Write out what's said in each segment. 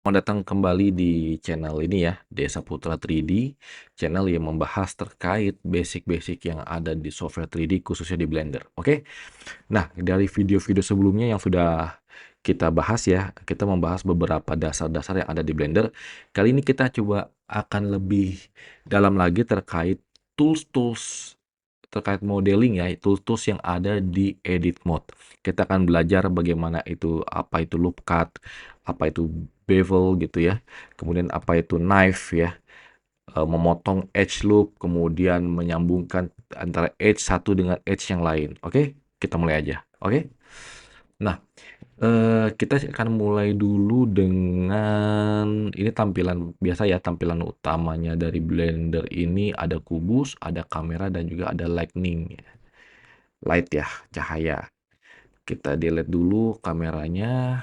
Selamat datang kembali di channel ini ya, Desa Putra 3D, channel yang membahas terkait basic-basic yang ada di software 3D khususnya di Blender. Oke, nah dari video-video sebelumnya yang sudah kita bahas ya, kita membahas beberapa dasar-dasar yang ada di Blender. Kali ini kita coba akan lebih dalam lagi terkait tools-tools terkait modeling ya, tools-tools yang ada di edit mode. Kita akan belajar bagaimana itu, apa itu loop cut, apa itu bevel gitu ya, kemudian apa itu knife ya, memotong edge loop, kemudian menyambungkan antara edge satu dengan edge yang lain. Oke, kita mulai aja. Oke, nah kita akan mulai dulu dengan ini tampilan biasa ya, tampilan utamanya dari Blender ini ada kubus, ada kamera, dan juga ada lightning, light ya, cahaya. Kita delete dulu kameranya,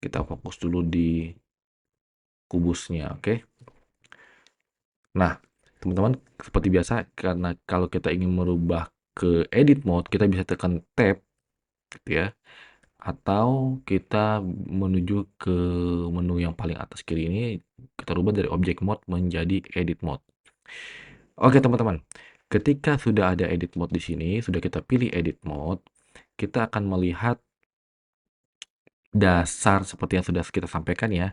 kita fokus dulu di kubusnya, oke. Nah, teman-teman, seperti biasa, karena kalau kita ingin merubah ke edit mode, kita bisa tekan tab, gitu ya. Atau kita menuju ke menu yang paling atas kiri ini, kita rubah dari object mode menjadi edit mode. Oke, teman-teman. Ketika sudah ada edit mode di sini, sudah kita pilih edit mode, kita akan melihat dasar seperti yang sudah kita sampaikan ya.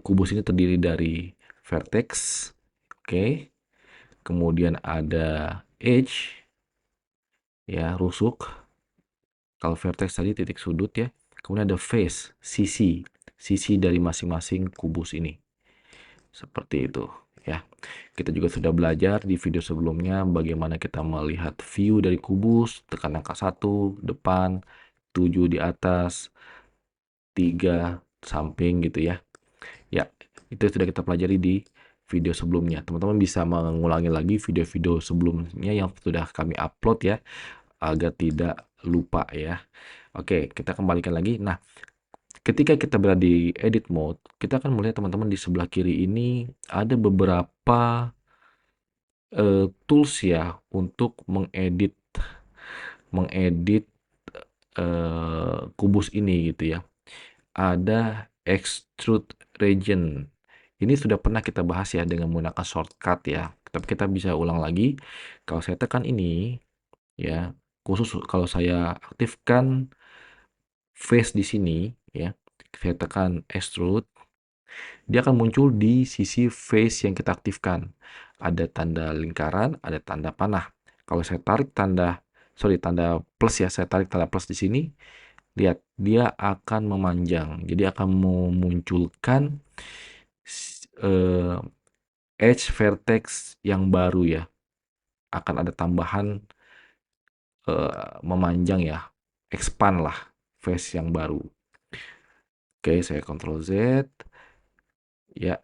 Kubus ini terdiri dari vertex, oke. Kemudian ada edge, ya, rusuk. Kalau vertex tadi titik sudut ya. Kemudian ada face, sisi dari masing-masing kubus ini. Seperti itu ya. Kita juga sudah belajar di video sebelumnya bagaimana kita melihat view dari kubus, tekan angka 1, depan, 7 di atas, 3 samping gitu ya. Ya, itu sudah kita pelajari di video sebelumnya. Teman-teman bisa mengulangi lagi video-video sebelumnya yang sudah kami upload ya, agar tidak lupa ya. Oke, kita kembalikan lagi. Nah, ketika kita berada di edit mode, kita akan melihat teman-teman di sebelah kiri ini ada beberapa tools ya untuk mengedit kubus ini gitu ya. Ada extrude region. Ini sudah pernah kita bahas ya dengan menggunakan shortcut ya. Tapi kita bisa ulang lagi. Kalau saya tekan ini ya, khusus kalau saya aktifkan face di sini ya, saya tekan extrude, dia akan muncul di sisi face yang kita aktifkan. Ada tanda lingkaran, ada tanda panah. Kalau saya tarik tanda plus ya, saya tarik tanda plus di sini, lihat dia akan memanjang. Jadi akan memunculkan edge vertex yang baru ya. Akan ada tambahan memanjang ya, expand lah face yang baru. Oke, saya Ctrl Z ya.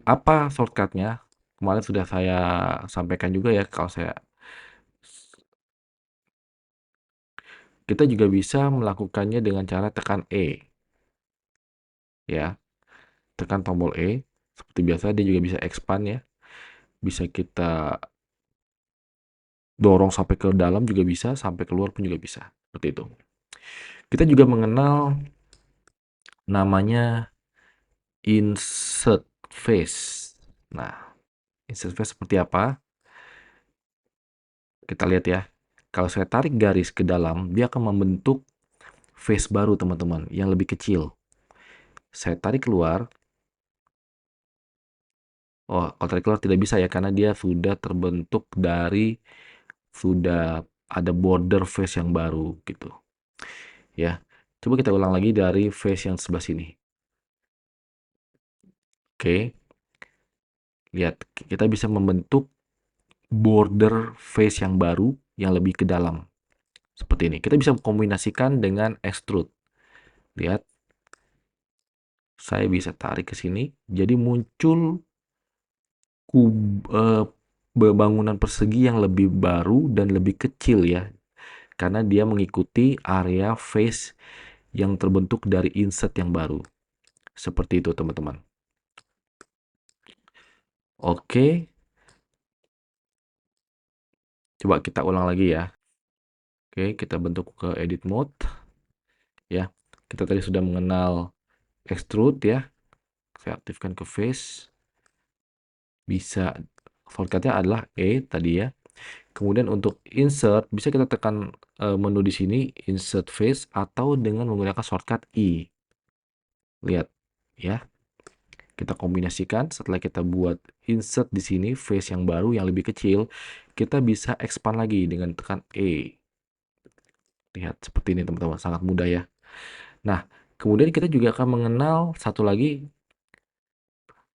Apa shortcutnya? Kemarin sudah saya sampaikan juga ya. Kita juga bisa melakukannya dengan cara tekan E ya, tekan tombol E seperti biasa. Dia juga bisa expand ya, bisa kita dorong sampai ke dalam juga bisa, sampai keluar pun juga bisa, seperti itu. Kita juga mengenal namanya insert face. Nah, insert face seperti apa? Kita lihat ya. Kalau saya tarik garis ke dalam, dia akan membentuk face baru teman-teman, yang lebih kecil. Saya tarik keluar. Oh, kalau tarik keluar tidak bisa ya, karena dia sudah terbentuk dari, sudah ada border face yang baru gitu. Ya, coba kita ulang lagi dari face yang sebelah sini. Oke, lihat, kita bisa membentuk border face yang baru yang lebih ke dalam. Seperti ini. Kita bisa kombinasikan dengan extrude. Lihat, saya bisa tarik ke sini, jadi muncul bangunan persegi yang lebih baru dan lebih kecil ya, karena dia mengikuti area face yang terbentuk dari insert yang baru. Seperti itu teman-teman. Oke, coba kita ulang lagi ya. Oke, kita bentuk ke edit mode ya. Kita tadi sudah mengenal extrude ya. Saya aktifkan ke face. Bisa shortcutnya adalah E tadi ya. Kemudian untuk insert bisa kita tekan menu di sini insert face atau dengan menggunakan shortcut I. Lihat ya. Kita kombinasikan setelah kita buat insert di sini face yang baru yang lebih kecil, kita bisa expand lagi dengan tekan E. Lihat seperti ini teman-teman, sangat mudah ya. Nah, kemudian kita juga akan mengenal satu lagi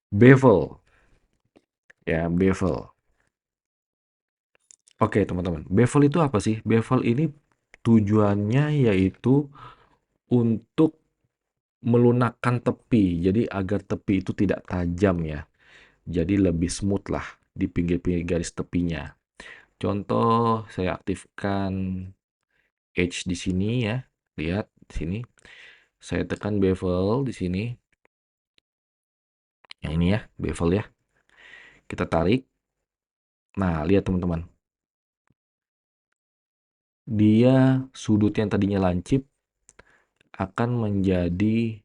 bevel. Ya, bevel. Oke, teman-teman. Bevel itu apa sih? Bevel ini tujuannya yaitu untuk melunakkan tepi. Jadi agar tepi itu tidak tajam ya. Jadi lebih smooth lah di pinggir-pinggir garis tepinya. Contoh, saya aktifkan edge di sini ya. Lihat di sini. Saya tekan bevel di sini. Yang ini ya, bevel ya. Kita tarik. Nah, lihat teman-teman. Dia sudut yang tadinya lancip akan menjadi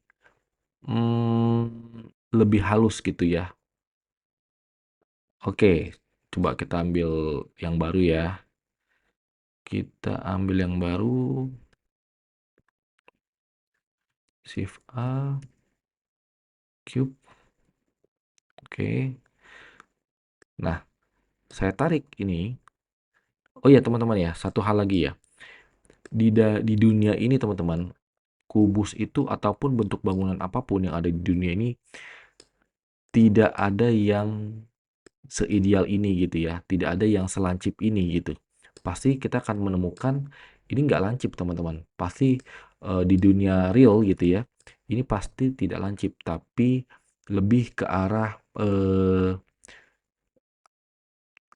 lebih halus gitu ya. Oke, coba kita ambil yang baru ya. Kita ambil yang baru. Shift A. Cube. Oke. Nah, saya tarik ini. Oh ya teman-teman ya, satu hal lagi ya. Di dunia ini teman-teman, kubus itu ataupun bentuk bangunan apapun yang ada di dunia ini tidak ada yang seideal ini gitu ya. Tidak ada yang selancip ini gitu. Pasti kita akan menemukan ini nggak lancip teman-teman. Pasti di dunia real gitu ya. Ini pasti tidak lancip, tapi lebih ke arah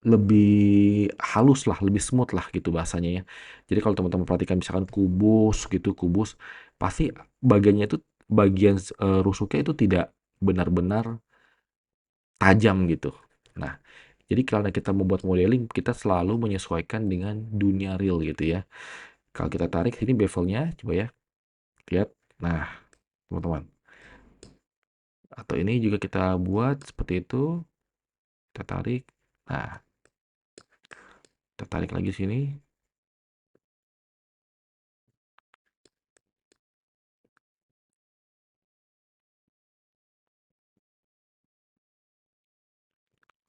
lebih halus lah, lebih smooth lah gitu bahasanya ya. Jadi kalau teman-teman perhatikan misalkan kubus gitu, kubus pasti bagiannya itu bagian rusuknya itu tidak benar-benar tajam gitu. Nah, jadi karena kita membuat modeling, kita selalu menyesuaikan dengan dunia real gitu ya. Kalau kita tarik sini bevelnya, coba ya, lihat. Nah, teman-teman. Atau ini juga kita buat seperti itu. Kita tarik. Nah, kita tarik lagi sini.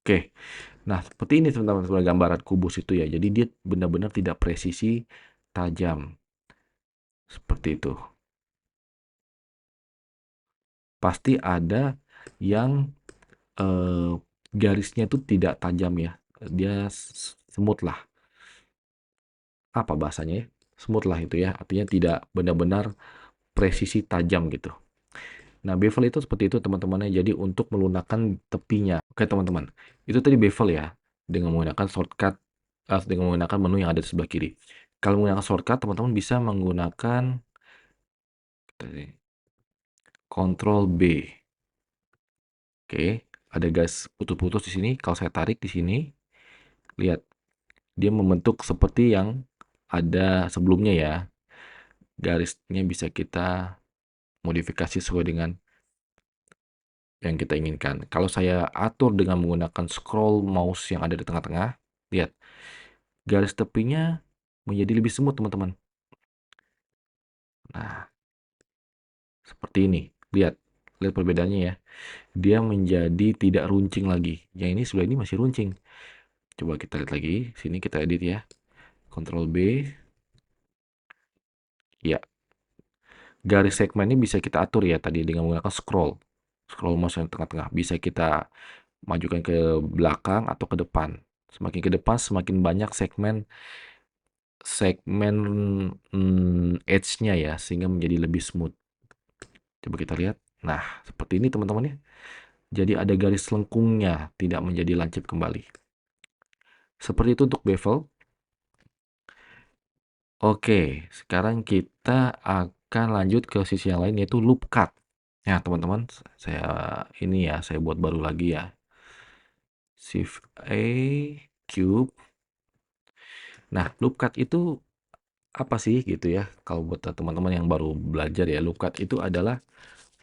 Oke. Nah, seperti ini teman-teman sebenarnya gambaran kubus itu ya. Jadi dia benar-benar tidak presisi tajam. Seperti itu. Pasti ada yang garisnya itu tidak tajam ya. Dia smooth lah. Apa bahasanya ya? Smooth lah itu ya. Artinya tidak benar-benar presisi tajam gitu. Nah, bevel itu seperti itu teman-temannya. Jadi untuk melunakkan tepinya. Oke teman-teman. Itu tadi bevel ya. Dengan menggunakan shortcut. Dengan menggunakan menu yang ada di sebelah kiri. Kalau menggunakan shortcut, teman-teman bisa menggunakan Ctrl B. Oke, ada garis putus-putus di sini. Kalau saya tarik di sini, lihat dia membentuk seperti yang ada sebelumnya ya. Garisnya bisa kita modifikasi sesuai dengan yang kita inginkan. Kalau saya atur dengan menggunakan scroll mouse yang ada di tengah-tengah, lihat garis tepinya menjadi lebih semut teman-teman. Nah, seperti ini. Lihat perbedaannya ya. Dia menjadi tidak runcing lagi. Yang ini sebelah ini masih runcing. Coba kita lihat lagi. Sini kita edit ya. Ctrl B. Ya, garis segmennya bisa kita atur ya tadi dengan menggunakan scroll. Scroll mouse yang tengah-tengah. Bisa kita majukan ke belakang atau ke depan. Semakin ke depan semakin banyak segmen segmen edge-nya ya sehingga menjadi lebih smooth. Coba kita lihat. Nah, seperti ini teman-teman ya. Jadi ada garis lengkungnya, tidak menjadi lancip kembali. Seperti itu untuk bevel. Oke, sekarang kita akan lanjut ke sisi yang lain yaitu loop cut. Ya, teman-teman, saya buat baru lagi ya. Shift A, cube. Nah, loop cut itu Apa sih gitu ya, kalau buat teman-teman yang baru belajar ya, loop cut itu adalah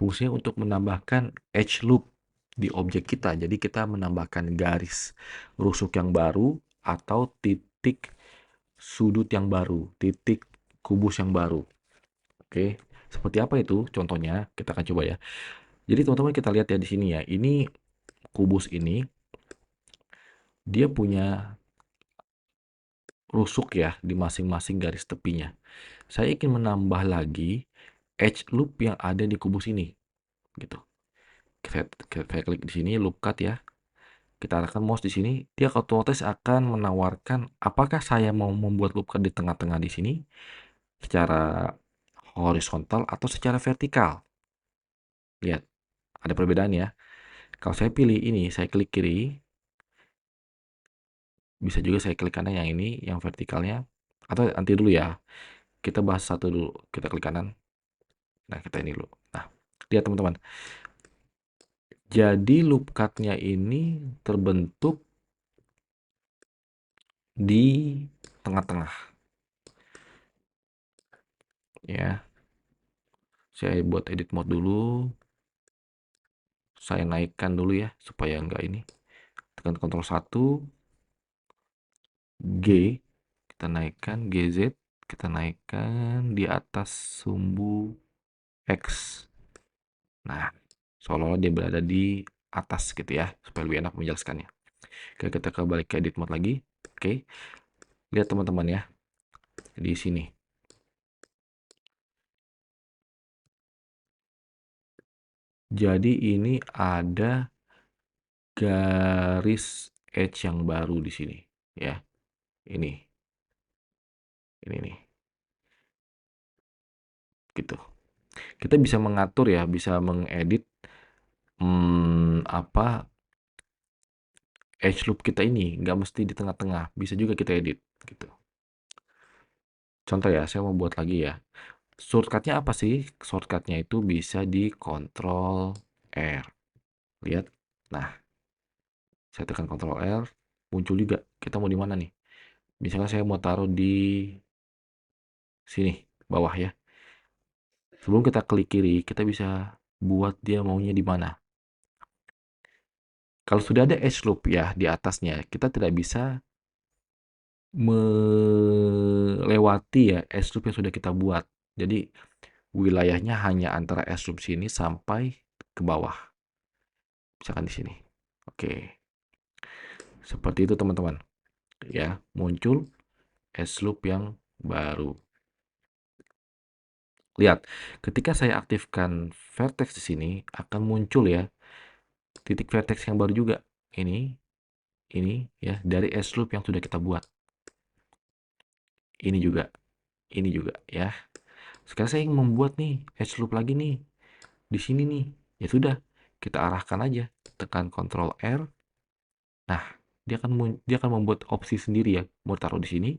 fungsinya untuk menambahkan edge loop di objek kita. Jadi kita menambahkan garis rusuk yang baru atau titik sudut yang baru, titik kubus yang baru. Oke, seperti apa itu? Contohnya kita akan coba ya. Jadi teman-teman kita lihat ya di sini ya. Ini kubus ini dia punya rusuk ya di masing-masing garis tepinya. Saya ingin menambah lagi edge loop yang ada di kubus ini gitu. Saya klik di sini loop cut ya. Kita arahkan mouse di sini, dia otomatis akan menawarkan apakah saya mau membuat loop cut di tengah-tengah di sini secara horizontal atau secara vertikal. Lihat, ada perbedaan ya. Kalau saya pilih ini, saya klik kiri, bisa juga saya klik kanan yang ini, yang vertikalnya. Atau nanti dulu ya, kita bahas satu dulu. Kita klik kanan. Nah, kita ini dulu. Nah, lihat teman-teman. Jadi loop cut-nya ini terbentuk di tengah-tengah. Ya, saya buat edit mode dulu. Saya naikkan dulu ya, supaya enggak ini. Tekan Ctrl 1, G, kita naikkan, GZ, kita naikkan di atas sumbu X. Nah, seolah-olah dia berada di atas gitu ya, supaya lebih enak menjelaskannya. Oke, kita kembali ke edit mode lagi. Oke, lihat teman-teman ya, di sini. Jadi ini ada garis edge yang baru di sini ya. Ini nih, gitu. Kita bisa mengatur ya, bisa mengedit apa edge loop kita ini, nggak mesti di tengah-tengah, bisa juga kita edit gitu. Contoh ya, saya mau buat lagi ya. Shortcutnya apa sih? Shortcutnya itu bisa di Ctrl R. Lihat. Nah, saya tekan Ctrl R, muncul juga. Kita mau di mana nih? Misalnya saya mau taruh di sini, bawah ya. Sebelum kita klik kiri, kita bisa buat dia maunya di mana. Kalau sudah ada edge loop ya di atasnya, kita tidak bisa melewati ya edge loop yang sudah kita buat. Jadi wilayahnya hanya antara edge loop sini sampai ke bawah. Misalkan di sini. Oke. Seperti itu teman-teman. Ya, muncul edge loop yang baru. Lihat, ketika saya aktifkan vertex di sini akan muncul ya titik vertex yang baru juga. Ini ya dari edge loop yang sudah kita buat. Ini juga ya. Sekarang saya ingin membuat nih edge loop lagi nih di sini nih. Ya sudah, kita arahkan aja. Tekan Ctrl R. Nah, dia akan membuat opsi sendiri ya. Mau taruh di sini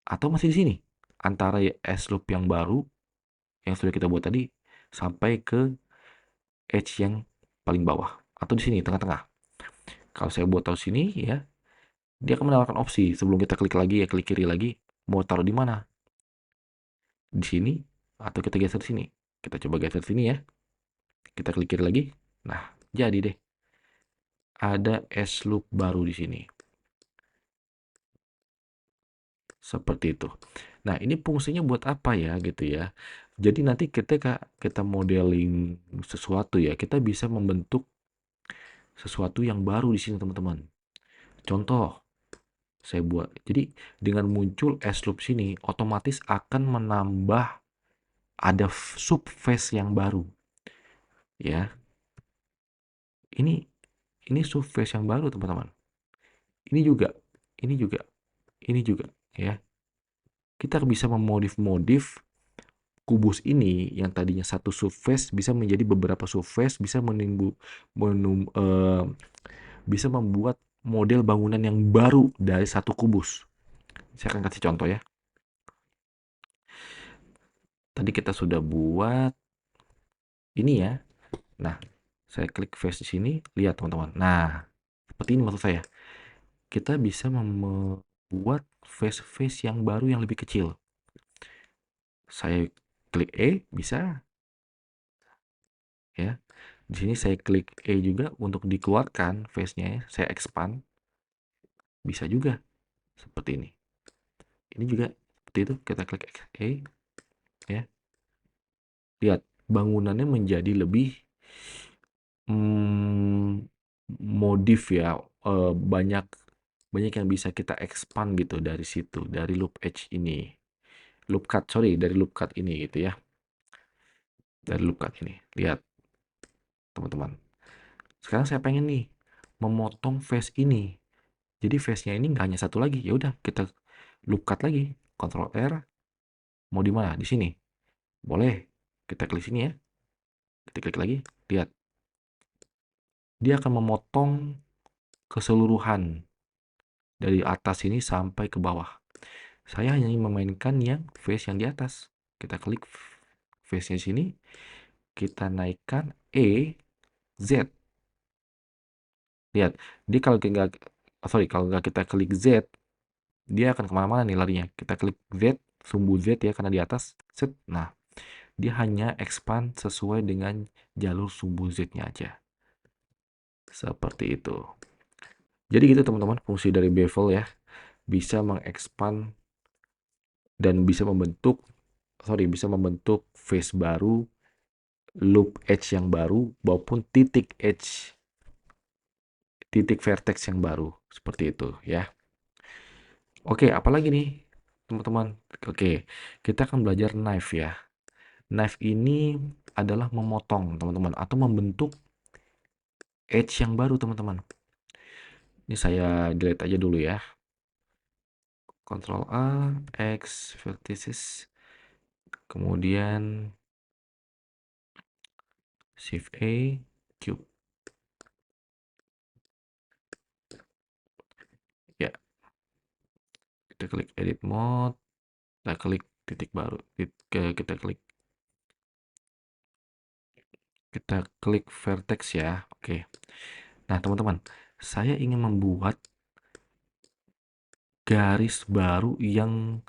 atau masih di sini. Antara edge loop yang baru yang sudah kita buat tadi sampai ke edge yang paling bawah atau di sini tengah-tengah. Kalau saya buat taruh sini ya, dia akan menawarkan opsi sebelum kita klik lagi ya, klik kiri lagi, mau taruh di mana? Di sini atau kita geser sini. Kita coba geser sini ya. Kita klik kiri lagi. Nah, jadi deh. Ada edge loop baru di sini. Seperti itu. Nah, ini fungsinya buat apa ya gitu ya. Jadi nanti ketika kita modeling sesuatu ya, kita bisa membentuk sesuatu yang baru di sini teman-teman. Contoh, saya buat. Jadi dengan muncul edge loop sini, otomatis akan menambah ada subface yang baru. Ya, ini subface yang baru teman-teman. Ini juga, ini juga, ini juga ya. Kita bisa memodif-modif kubus ini yang tadinya satu subface bisa menjadi beberapa subface, bisa bisa membuat model bangunan yang baru dari satu kubus. Saya akan kasih contoh ya. Tadi kita sudah buat ini ya. Nah, saya klik face di sini, lihat teman-teman. Nah, seperti ini maksud saya. Kita bisa membuat face yang baru yang lebih kecil. Saya klik E, bisa ya. Di sini saya klik E juga untuk dikeluarkan face-nya ya. Saya expand, bisa juga seperti ini. Ini juga seperti itu, kita klik E ya. Lihat, bangunannya menjadi lebih hmm, modif ya, banyak banyak yang bisa kita expand gitu dari situ, dari loop edge ini. Loop cut, sorry, dari loop cut ini gitu ya. Dari loop cut ini. Lihat, teman-teman. Sekarang saya pengen nih memotong face ini. Jadi face-nya ini nggak hanya satu lagi. Ya udah, kita loop cut lagi. Ctrl R. Mau di mana? Di sini. Boleh. Kita klik sini ya. Kita klik lagi. Lihat. Dia akan memotong keseluruhan dari atas ini sampai ke bawah. Saya hanya ingin memainkan yang face yang di atas. Kita klik face-nya sini. Kita naikkan E, Z. Lihat, dia kalau nggak kita klik Z, dia akan kemana-mana nih larinya. Kita klik Z, sumbu Z ya, karena di atas. Set. Nah, dia hanya expand sesuai dengan jalur sumbu Z-nya aja. Seperti itu. Jadi gitu teman-teman, fungsi dari bevel ya. Bisa mengexpand dan bisa membentuk face baru, loop edge yang baru, maupun titik vertex yang baru. Seperti itu ya. Oke, apalagi nih teman-teman? Oke, kita akan belajar knife ya. Knife ini adalah memotong teman-teman, atau membentuk edge yang baru teman-teman. Ini saya delete aja dulu ya. Ctrl A, X, vertices, kemudian Shift A, cube. Ya, kita klik edit mode, kita klik titik baru, kita klik vertex ya. Oke. Nah, teman-teman, saya ingin membuat garis baru yang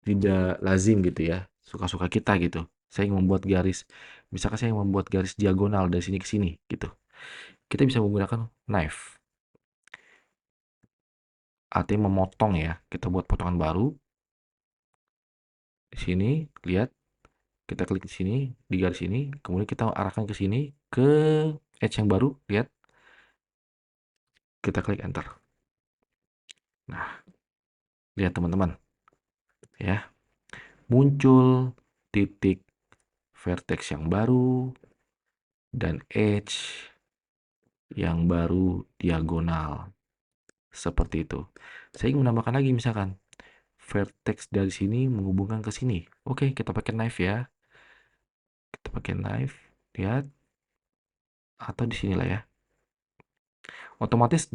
tidak lazim gitu ya, suka-suka kita gitu. Saya ingin membuat garis, misalkan saya ingin membuat garis diagonal dari sini ke sini gitu. Kita bisa menggunakan knife. Artinya memotong ya. Kita buat potongan baru. Di sini, lihat. Kita klik di sini, di garis ini. Kemudian kita arahkan ke sini, ke edge yang baru. Lihat. Kita klik enter. Nah, lihat teman-teman. Ya. Muncul titik vertex yang baru dan edge yang baru diagonal. Seperti itu. Saya ingin menambahkan lagi misalkan vertex dari sini menghubungkan ke sini. Oke, kita pakai knife ya. Kita pakai knife, lihat. Atau di sinilah ya. Otomatis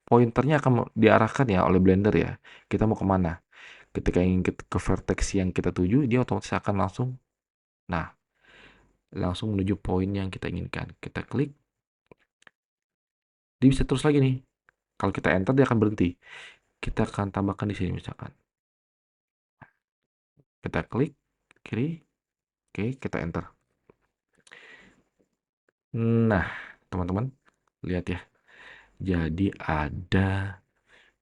pointernya akan diarahkan ya oleh Blender ya. Kita mau kemana? Ketika ingin ke vertex yang kita tuju, dia otomatis akan langsung menuju poin yang kita inginkan. Kita klik. Dia bisa terus lagi nih. Kalau kita enter dia akan berhenti. Kita akan tambahkan di sini misalkan. Kita klik kiri. Oke, kita enter. Nah, teman-teman, lihat ya. Jadi ada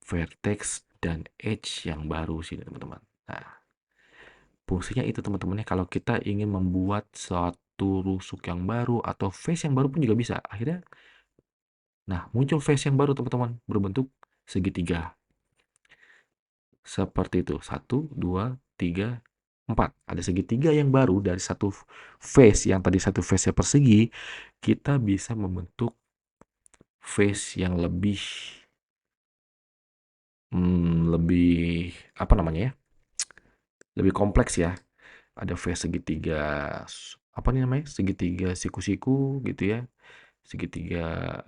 vertex dan edge yang baru sini, teman-teman. Nah, fungsinya itu teman-teman ya. Kalau kita ingin membuat suatu rusuk yang baru atau face yang baru pun juga bisa. Akhirnya, nah muncul face yang baru teman-teman, berbentuk segitiga. Seperti itu. 1, 2, 3, 4. Ada segitiga yang baru dari satu face yang tadi satu face-nya persegi, kita bisa membentuk face yang lebih apa namanya ya? Lebih kompleks ya. Ada face segitiga apa nih namanya? Segitiga siku-siku gitu ya. Segitiga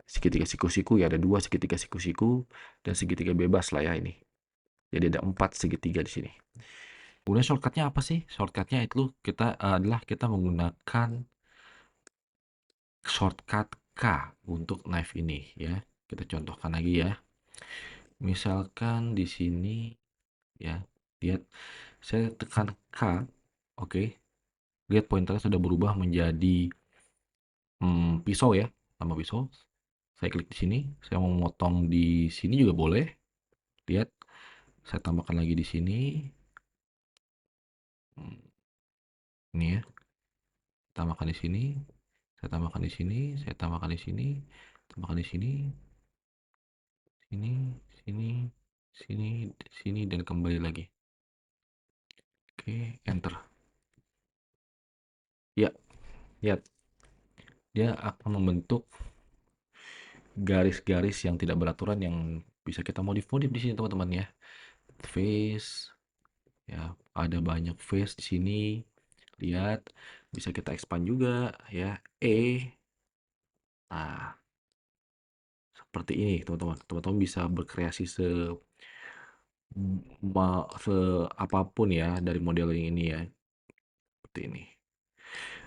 segitiga siku-siku ya, ada dua segitiga siku-siku dan segitiga bebas lah ya ini. Jadi ada 4 segitiga di sini. Kemudian shortcutnya apa sih? Shortcutnya itu adalah kita menggunakan shortcut K untuk knife ini ya. Kita contohkan lagi ya. Misalkan di sini ya, lihat saya tekan K, oke. Lihat pointernya sudah berubah menjadi pisau ya, nama pisau. Saya klik di sini, saya mau memotong di sini juga boleh. Lihat, saya tambahkan lagi di sini. Ini ya, tambahkan di sini, saya tambahkan di sini, saya tambahkan di sini, tambahkan di sini, sini, sini, sini, sini, dan kembali lagi. Oke, enter. Ya, lihat, dia akan membentuk garis-garis yang tidak beraturan yang bisa kita modif-modif di sini teman-teman ya. Face, ya ada banyak face di sini. Lihat, bisa kita expand juga ya. Nah, seperti ini teman-teman. Teman-teman bisa berkreasi apapun ya dari modeling ini ya. Seperti ini.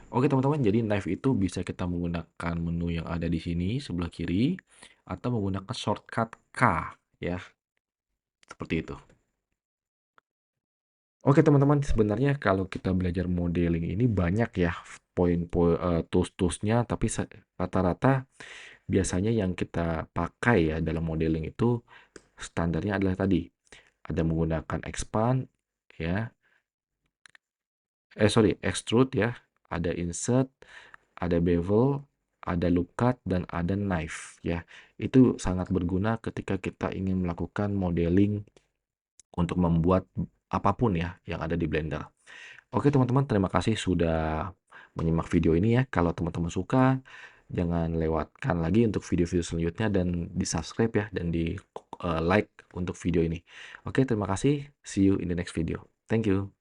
Oke teman-teman, jadi knife itu bisa kita menggunakan menu yang ada di sini sebelah kiri atau menggunakan shortcut K ya, seperti itu. Oke teman-teman, sebenarnya kalau kita belajar modeling ini banyak ya poin-poin tools-toolsnya, tapi rata-rata biasanya yang kita pakai ya dalam modeling itu standarnya adalah tadi ada menggunakan expand ya, extrude ya, ada insert, ada bevel, ada loop cut, dan ada knife ya. Itu sangat berguna ketika kita ingin melakukan modeling untuk membuat apapun ya yang ada di Blender. Oke teman-teman, terima kasih sudah menyimak video ini ya. Kalau teman-teman suka, jangan lewatkan lagi untuk video-video selanjutnya dan di-subscribe ya dan di like untuk video ini. Oke, terima kasih. See you in the next video. Thank you.